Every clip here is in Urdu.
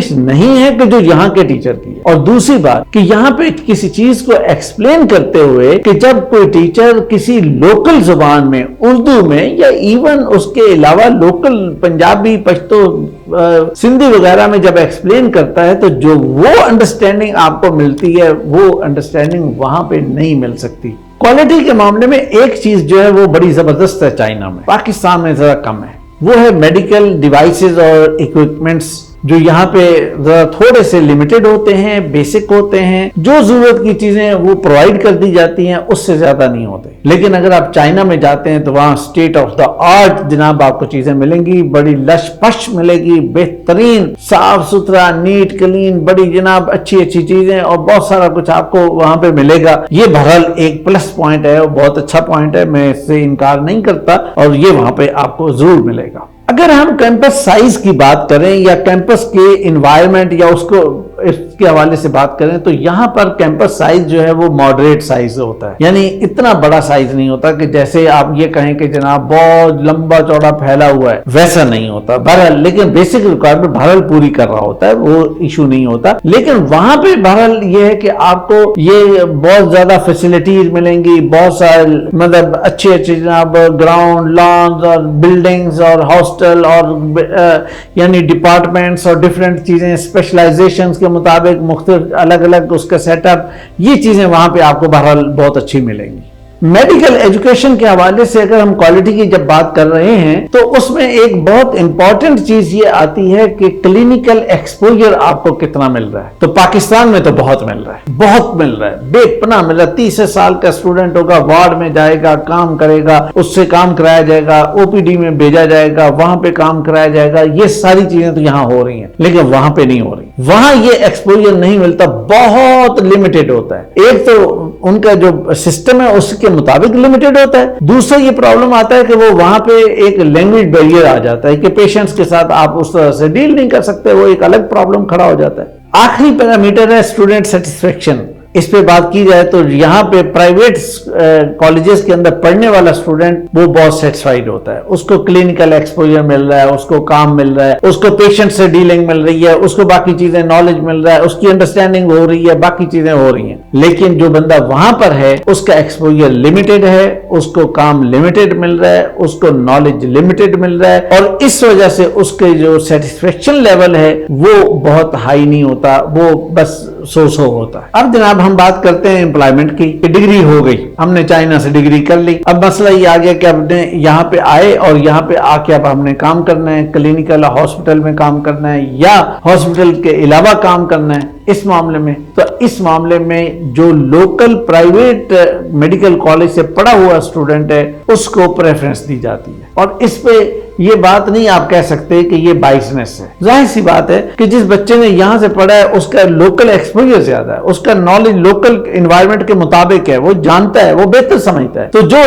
انگلش نہیں ہے کہ جو یہاں کے ٹیچر کی ہے. اور دوسری بات کہ یہاں پہ کسی چیز کو ایکسپلین کرتے ہوئے کہ جب کوئی ٹیچر کسی لوکل زبان میں اردو میں یا ایون اس کے علاوہ لوکل پنجابی پشتو سندھی وغیرہ میں جب ایکسپلین کرتا ہے تو جو وہ انڈرسٹینڈنگ آپ کو ملتی ہے وہ انڈرسٹینڈنگ وہاں پہ نہیں مل سکتی. کوالٹی کے معاملے میں ایک چیز جو ہے وہ بڑی زبردست ہے چائنا میں، پاکستان میں ذرا کم ہے، وہ ہے میڈیکل ڈیوائسز اور اکوپمنٹس جو یہاں پہ ذرا تھوڑے سے لمیٹڈ ہوتے ہیں، بیسک ہوتے ہیں، جو ضرورت کی چیزیں وہ پرووائڈ کر دی جاتی ہیں، اس سے زیادہ نہیں ہوتے. لیکن اگر آپ چائنا میں جاتے ہیں تو وہاں اسٹیٹ آف دا آرٹ جناب آپ کو چیزیں ملیں گی، بڑی لش پش ملے گی، بہترین صاف ستھرا نیٹ کلین، بڑی جناب اچھی اچھی چیزیں اور بہت سارا کچھ آپ کو وہاں پہ ملے گا. یہ بہرحال ایک پلس پوائنٹ ہے اور بہت اچھا پوائنٹ ہے، میں اس سے انکار نہیں کرتا، اور یہ وہاں پہ آپ کو ضرور ملے گا. اگر ہم کیمپس سائز کی بات کریں یا کیمپس کے انوائرمنٹ یا اس کے حوالے سے بات کریں تو یہاں پر کیمپس سائز جو ہے وہ ماڈریٹ سائز ہوتا ہے، یعنی اتنا بڑا سائز نہیں ہوتا کہ جیسے آپ یہ کہیں کہ جناب بہت لمبا چوڑا پھیلا ہوا ہے، ویسا نہیں ہوتا بہرحال. لیکن بیسک ریکوائرمنٹ بہرحال پوری کر رہا ہوتا ہے، وہ ایشو نہیں ہوتا. لیکن وہاں پہ بہرحال یہ ہے کہ آپ کو یہ بہت زیادہ فیسلٹیز ملیں گی، بہت سارے مطلب اچھے جناب گراؤنڈ لانز اور بلڈنگز اور ہاسٹل اور یعنی ڈپارٹمنٹس اور ڈفرینٹ چیزیں اسپیشلائزیشنز کے مطابق مختلف الگ الگ اس کا سیٹ اپ، یہ چیزیں وہاں پہ آپ کو بہرحال بہت اچھی ملیں گی. میڈیکل ایجوکیشن کے حوالے سے اگر ہم کوالٹی کی جب بات کر رہے ہیں تو اس میں ایک بہت امپورٹنٹ چیز یہ آتی ہے کہ کلینکل ایکسپوجر آپ کو کتنا مل رہا ہے. تو پاکستان میں تو بہت مل رہا ہے، بہت مل رہا ہے، بے پناہ مل رہا ہے. 30 سال کا اسٹوڈنٹ ہوگا، وارڈ میں جائے گا، کام کرے گا، اس سے کام کرایا جائے گا، او پی ڈی میں بھیجا جائے گا، وہاں پہ کام کرایا جائے گا. یہ ساری چیزیں تو یہاں ہو رہی ہیں لیکن وہاں پہ نہیں ہو رہی. وہاں یہ ایکسپوجر نہیں ملتا، بہت لمیٹڈ ہوتا ہے. ایک تو ان کا جو سسٹم ہے اس کے مطابق لمیٹڈ ہوتا ہے، دوسرا یہ پرابلم آتا ہے کہ وہ وہاں پہ ایک لینگویج بیریئر آ جاتا ہے کہ پیشنٹس کے ساتھ آپ اس طرح سے ڈیل نہیں کر سکتے، وہ ایک الگ پرابلم کھڑا ہو جاتا ہے. آخری پیرامیٹر ہے اسٹوڈنٹ سیٹسفیکشن. اس پہ بات کی جائے تو یہاں پہ پرائیویٹ کالجز کے اندر پڑھنے والا اسٹوڈنٹ وہ بہت سیٹسفائیڈ ہوتا ہے، اس کو کلینکل ایکسپوجر مل رہا ہے، اس کو کام مل رہا ہے، اس کو پیشنٹ سے ڈیلنگ مل رہی ہے، اس کو باقی چیزیں نالج مل رہا ہے، اس کی انڈرسٹینڈنگ ہو رہی ہے، باقی چیزیں ہو رہی ہیں. لیکن جو بندہ وہاں پر ہے اس کا ایکسپوجر لمیٹڈ ہے، اس کو کام لمیٹڈ مل رہا ہے، اس کو نالج لمیٹڈ مل رہا ہے، اور اس وجہ سے اس کے جو سیٹسفیکشن لیول ہے وہ بہت ہائی نہیں ہوتا، وہ بس سو ہوتا ہے. اب جناب ہم بات کرتے ہیں امپلائمنٹ کی کہ ڈگری ہو گئی، ہم نے چائنا سے ڈگری کر لی. اب مسئلہ یہ آ گیا کہ اب نے یہاں پہ آئے اور یہاں پہ آ کے اب ہم نے کام کرنا ہے، کلینکل ہاسپٹل میں کام کرنا ہے یا ہاسپٹل کے علاوہ کام کرنا ہے. اس معاملے میں تو اس معاملے میں جو لوکل پرائیویٹ میڈیکل کالج سے پڑھا ہوا اسٹوڈنٹ ہے اس کو پریفرنس دی جاتی ہے. اور اس پہ یہ بات نہیں آپ کہہ سکتے کہ یہ بائسنس ہے. ظاہر سی بات ہے کہ جس بچے نے یہاں سے پڑھا ہے اس کا لوکل ایکسپوجر زیادہ ہے، اس کا نالج لوکل انوائرمنٹ کے مطابق ہے، وہ جانتا ہے، وہ بہتر سمجھتا ہے. تو جو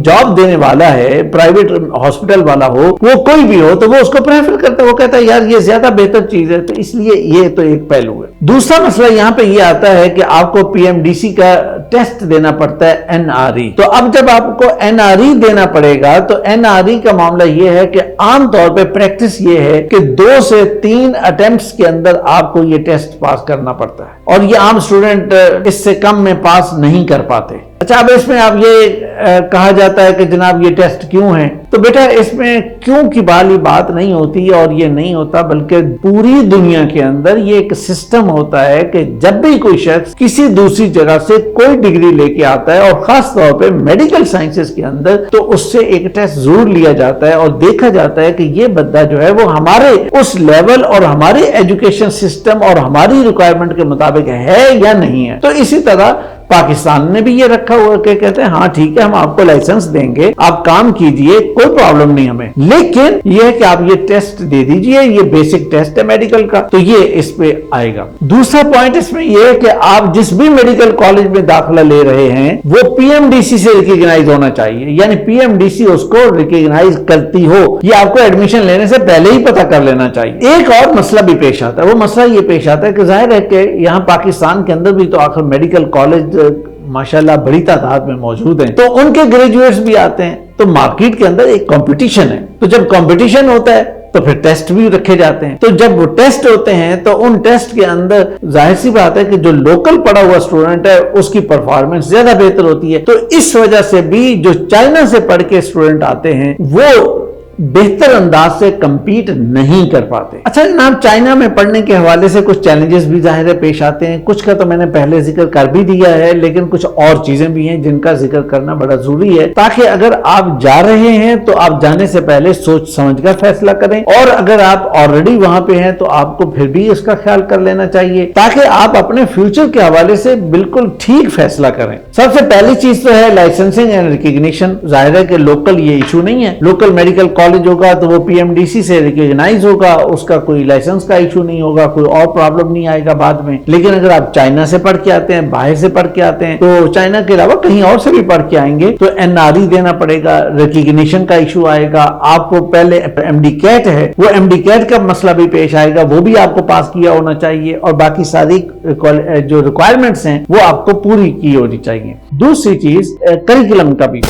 جاب دینے والا ہے پرائیویٹ ہاسپٹل والا ہو، وہ کوئی بھی ہو، تو وہ اس کو پریفر کرتا ہے، وہ کہتا ہے یار یہ زیادہ بہتر چیز ہے. تو اس لیے یہ تو ایک پہلو ہے. دوسرا مسئلہ یہاں پہ یہ آتا ہے کہ آپ کو پی ایم ڈی سی کا ٹیسٹ دینا پڑتا ہے، این آر ای. تو اب جب آپ کو این آر ای دینا پڑے گا تو این آر ای کا معاملہ یہ ہے کہ عام طور پہ پریکٹس یہ ہے کہ 2 سے 3 اٹیمپٹس کے اندر آپ کو یہ ٹیسٹ پاس کرنا پڑتا ہے، اور یہ عام اسٹوڈنٹ اس سے کم میں پاس نہیں کر پاتے. اچھا اب اس میں اب یہ کہا جاتا ہے کہ جناب یہ ٹیسٹ کیوں ہیں؟ تو بیٹا اس میں کیوں کی والی بات نہیں ہوتی اور یہ نہیں ہوتا، بلکہ پوری دنیا کے اندر یہ ایک سسٹم ہوتا ہے کہ جب بھی کوئی شخص کسی دوسری جگہ سے کوئی ڈگری لے کے آتا ہے اور خاص طور پہ میڈیکل سائنسز کے اندر، تو اس سے ایک ٹیسٹ ضرور لیا جاتا ہے اور دیکھا جاتا ہے کہ یہ بندہ جو ہے وہ ہمارے اس لیول اور ہمارے ایجوکیشن سسٹم اور ہماری ریکوائرمنٹ کے مطابق ہے یا نہیں ہے. تو اسی طرح پاکستان نے بھی یہ رکھا ہوا کہ کہتے ہیں ہاں ٹھیک ہے ہم آپ کو لائسنس دیں گے، آپ کام کیجئے، کوئی پرابلم نہیں ہمیں، لیکن یہ ہے کہ آپ یہ ٹیسٹ دے دیجئے، یہ بیسک ٹیسٹ ہے میڈیکل کا. تو یہ اس پہ آئے گا. دوسرا پوائنٹ اس میں یہ ہے کہ آپ جس بھی میڈیکل کالج میں داخلہ لے رہے ہیں وہ پی ایم ڈی سی سے ریکگنائز ہونا چاہیے، یعنی پی ایم ڈی سی اس کو ریکگنائز کرتی ہو، یہ آپ کو ایڈمیشن لینے سے پہلے ہی پتہ کر لینا چاہیے. ایک اور مسئلہ بھی پیش آتا ہے، وہ مسئلہ یہ پیش آتا ہے کہ ظاہر ہے کہ یہاں پاکستان کے اندر بھی تو آخر میڈیکل کالج ماشاءاللہ بڑی تعداد میں موجود ہیں، تو ان کے گریجویٹس بھی آتے ہیں، تو مارکیٹ کے اندر ایک کمپٹیشن ہے. تو جب کمپٹیشن ہوتا ہے تو پھر ٹیسٹ بھی رکھے جاتے ہیں. تو جب وہ ٹیسٹ ہوتے ہیں تو ان ٹیسٹ کے اندر ظاہر سی بات ہے کہ جو لوکل پڑھا ہوا اسٹوڈنٹ ہے اس کی پرفارمنس زیادہ بہتر ہوتی ہے. تو اس وجہ سے بھی جو چائنا سے پڑھ کے اسٹوڈنٹ آتے ہیں وہ بہتر انداز سے کمپیٹ نہیں کر پاتے. اچھا جناب، چائنا میں پڑھنے کے حوالے سے کچھ چیلنجز بھی ظاہر ہے پیش آتے ہیں. کچھ کا تو میں نے پہلے ذکر کر بھی دیا ہے، لیکن کچھ اور چیزیں بھی ہیں جن کا ذکر کرنا بڑا ضروری ہے، تاکہ اگر آپ جا رہے ہیں تو آپ جانے سے پہلے سوچ سمجھ کر فیصلہ کریں، اور اگر آپ آلریڈی وہاں پہ ہیں تو آپ کو پھر بھی اس کا خیال کر لینا چاہیے، تاکہ آپ اپنے فیوچر کے حوالے سے بالکل ٹھیک فیصلہ کریں. سب سے پہلی چیز تو ہے لائسنسنگ اینڈ ریکگنیشن. ظاہر ہے کہ لوکل یہ ایشو نہیں ہے. لوکل میڈیکل کالج ہوگا تو وہ پی ایم ڈی سی سے ریکگنائز ہوگا، اس کا کوئی لائسنس کا ایشو نہیں ہوگا، کوئی اور پرابلم نہیں آئے گا بعد میں. لیکن اگر آپ چائنا سے پڑھ کے آتے ہیں، باہر سے پڑھ کے آتے ہیں، تو چائنا کے علاوہ کہیں اور سے بھی پڑھ کے آئیں گے تو این آر ای دینا پڑے گا، ریکگنیشن کا ایشو آئے گا. آپ کو پہلے ایم ڈی کیٹ ہے، وہ ایم ڈی کیٹ کا مسئلہ بھی پیش آئے گا، وہ بھی آپ کو پاس کیا ہونا چاہیے، اور باقی ساری جو ریکوائرمنٹس ہیں وہ آپ کو پوری کی ہونی چاہیے. دوسری چیز کریکولم کا بھی.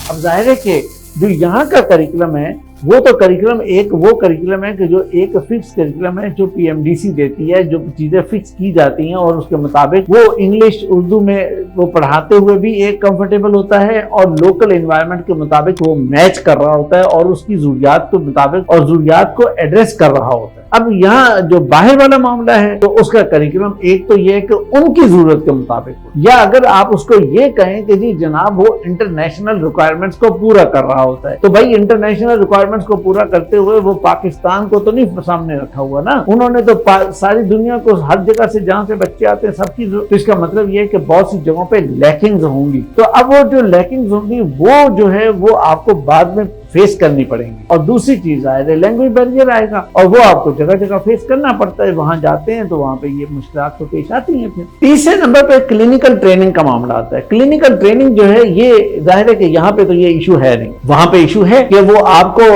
اب ظاہر ہے کہ جو یہاں کا کریکولم ہے وہ تو کریکولم وہ کریکولم ہے کہ جو ایک فکس کریکولم ہے جو پی ایم ڈی سی دیتی ہے، جو چیزیں فکس کی جاتی ہیں اور اس کے مطابق وہ انگلش اردو میں وہ پڑھاتے ہوئے بھی ایک کمفرٹیبل ہوتا ہے، اور لوکل انوائرمنٹ کے مطابق وہ میچ کر رہا ہوتا ہے اور اس کی ضروریات کے مطابق اور ضروریات کو ایڈریس کر رہا ہوتا ہے. اب یہاں جو باہر والا معاملہ ہے تو اس کا کریکولم ایک تو یہ ہے کہ ان کی ضرورت کے مطابق ہو، یا اگر آپ اس کو یہ کہیں کہ جی جناب وہ انٹرنیشنل ریکوائرمنٹس کو پورا کر رہا ہوتا ہے، تو بھائی انٹرنیشنل ریکوائرمنٹس کو پورا کرتے ہوئے وہ پاکستان کو تو نہیں سامنے رکھا ہوا نا. انہوں نے تو ساری دنیا کو ہر جگہ سے جہاں سے بچے آتے ہیں سب کی ضرورت. اس کا مطلب یہ ہے کہ بہت سی جگہوں پہ لیکنگز ہوں گی. تو اب وہ جو لیکنگز ہوں گی وہ جو ہے وہ آپ کو بعد میں فیس کرنی پڑیں گی. اور دوسری چیز آئے لینگویج بیریئر آئے گا، اور وہ آپ کو جگہ جگہ فیس کرنا پڑتا ہے. وہاں جاتے ہیں تو وہاں پہ یہ مشکلات تو پیش آتی ہیں. پھر تیسرے نمبر پہ کلینکل ٹریننگ کا معاملہ آتا ہے. کلینکل ٹریننگ جو ہے یہ ظاہر ہے کہ یہاں پہ تو یہ ایشو ہے نہیں. وہاں پہ ایشو ہے کہ وہ آپ کو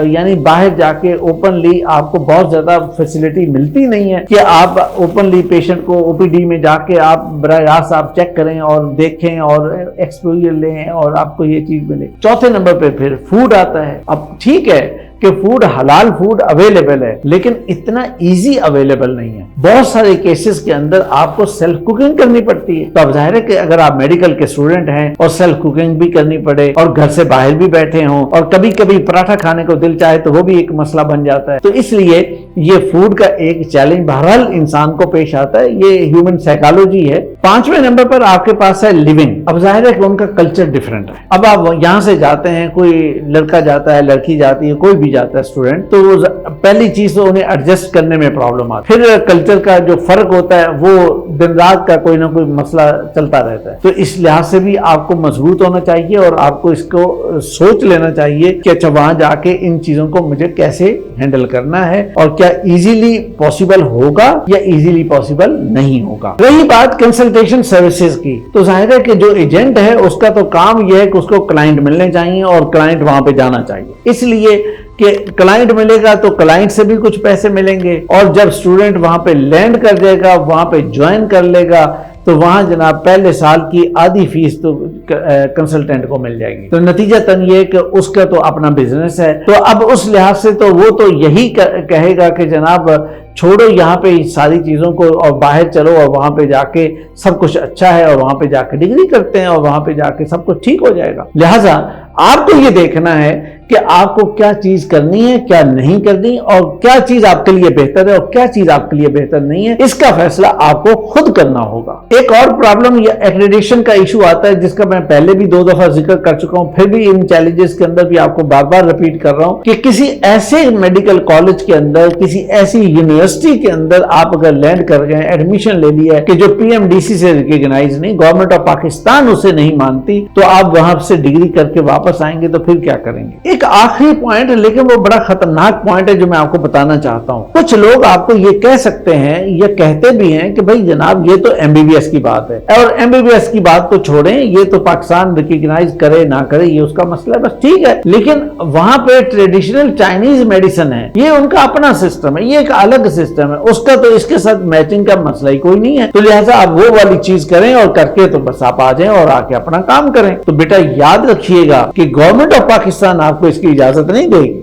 یعنی باہر جا کے اوپنلی آپ کو بہت زیادہ فیسلٹی ملتی نہیں ہے کہ آپ اوپنلی پیشنٹ کو او پی ڈی میں جا کے آپ براہ راست آپ چیک کریں اور دیکھیں اور ایکسپوجر لیں اور آپ کو یہ چیز ملے. چوتھے نمبر پہ پھر فوڈ آتا ہے. اب ٹھیک ہے کہ فوڈ حلال فوڈ اویلیبل ہے، لیکن اتنا ایزی اویلیبل نہیں ہے. بہت سارے کیسز کے اندر آپ کو سیلف کوکنگ کرنی پڑتی ہے. تو اب ظاہر ہے کہ اگر آپ میڈیکل کے اسٹوڈنٹ ہیں اور سیلف کوکنگ بھی کرنی پڑے اور گھر سے باہر بھی بیٹھے ہوں اور کبھی کبھی پراٹھا کھانے کو دل چاہے تو وہ بھی ایک مسئلہ بن جاتا ہے. تو اس لیے یہ فوڈ کا ایک چیلنج بہرحال انسان کو پیش آتا ہے. یہ ہیومن سائیکالوجی ہے. پانچویں نمبر پر آپ کے پاس ہے لیونگ. اب ظاہر ہے کہ ان کا کلچر ڈیفرنٹ ہے. اب آپ یہاں سے جاتے ہیں، کوئی لڑکا جاتا ہے، لڑکی جاتی ہے، کوئی بھی جاتا ہے اسٹوڈنٹ، تو پہلی چیز تو انہیں ایڈجسٹ کرنے میں پرابلم آتی ہے. پھر کلچر کا جو فرق ہوتا ہے وہ دن رات کا کوئی نہ کوئی مسئلہ چلتا رہتا ہے. تو اس لحاظ سے بھی آپ کو مضبوط ہونا چاہیے اور آپ کو اس کو سوچ لینا چاہیے کہ اچھا وہاں جا کے ان چیزوں کو مجھے کیسے ہینڈل کرنا ہے اور کیا ایزیلی پاسبل ہوگا یا ایزیلی پاسبل نہیں ہوگا. رہی بات کنسلٹیشن سروسز کی، تو ظاہر ہے کہ جو ایجنٹ ہے اس کا تو کام یہ ہے کہ اس کو کلائنٹ ملنے چاہیے اور کلائنٹ وہاں پہ جانا چاہیے. اس لیے کہ کلائنٹ ملے گا تو کلائنٹ سے بھی کچھ پیسے ملیں گے، اور جب اسٹوڈنٹ وہاں پہ لینڈ کر جائے گا، وہاں پہ جوائن کر لے گا، تو وہاں جناب پہلے سال کی آدھی فیس تو کنسلٹنٹ کو مل جائے گی. تو نتیجہ تن یہ کہ اس کا تو اپنا بزنس ہے. تو اب اس لحاظ سے تو وہ تو یہی کہے گا کہ جناب چھوڑو یہاں پہ ساری چیزوں کو اور باہر چلو اور وہاں پہ جا کے سب کچھ اچھا ہے اور وہاں پہ جا کے ڈگری کرتے ہیں اور وہاں پہ جا کے سب کچھ ٹھیک ہو جائے گا. لہٰذا آپ کو یہ دیکھنا ہے کہ آپ کو کیا چیز کرنی ہے، کیا نہیں کرنی، اور کیا چیز آپ کے لیے بہتر ہے اور کیا چیز آپ کے لیے بہتر نہیں ہے. اس کا فیصلہ آپ کو خود کرنا ہوگا. ایک اور پرابلم یہ ایکریڈیشن کا ایشو آتا ہے، جس کا میں پہلے بھی 2 دفعہ ذکر کر چکا ہوں، پھر بھی ان چیلنجز کے اندر بھی آپ کو بار بار ریپیٹ کر رہا ہوں کہ کسی ایسے میڈیکل کالج کے اندر، کسی ایسی یونیورسٹی کے اندر آپ اگر لینڈ کر گئے، ایڈمیشن لے لیا ہے کہ جو پی ایم ڈی سی سے ریکگنائز نہیں، گورنمنٹ آف پاکستان اسے نہیں مانتی، تو آپ وہاں سے ڈگری کر کے واپس آئیں گے تو پھر کیا کریں گے. ایک آخری پوائنٹ، لیکن وہ بڑا خطرناک پوائنٹ ہے جو میں آپ کو بتانا چاہتا ہوں. کچھ لوگ آپ کو یہ کہہ سکتے ہیں یا کہتے بھی ہیں کہ بھائی جناب یہ تو ایم بی بی ایس کی بات ہے، اور ایم بی بی ایس کی بات تو چھوڑیں، یہ تو پاکستان ریکگنائز کرے نہ کرے یہ اس کا مسئلہ ہے، بس ٹھیک ہے. لیکن وہاں پہ ٹریڈیشنل چائنیز میڈیسن ہے، یہ ان کا اپنا سسٹم ہے، یہ ایک الگ سسٹم ہے، اس کا تو اس کے ساتھ میچنگ کا مسئلہ ہی کوئی نہیں ہے. تو لہٰذا آپ وہ والی چیز کریں اور کر کے تو بس آپ آ جائیں اور آ کے اپنا کام کریں. تو بیٹا یاد رکھیے گا کہ گورنمنٹ آف پاکستان آپ کو اس کی اجازت نہیں دے گی.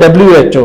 WHO,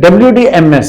WDMS,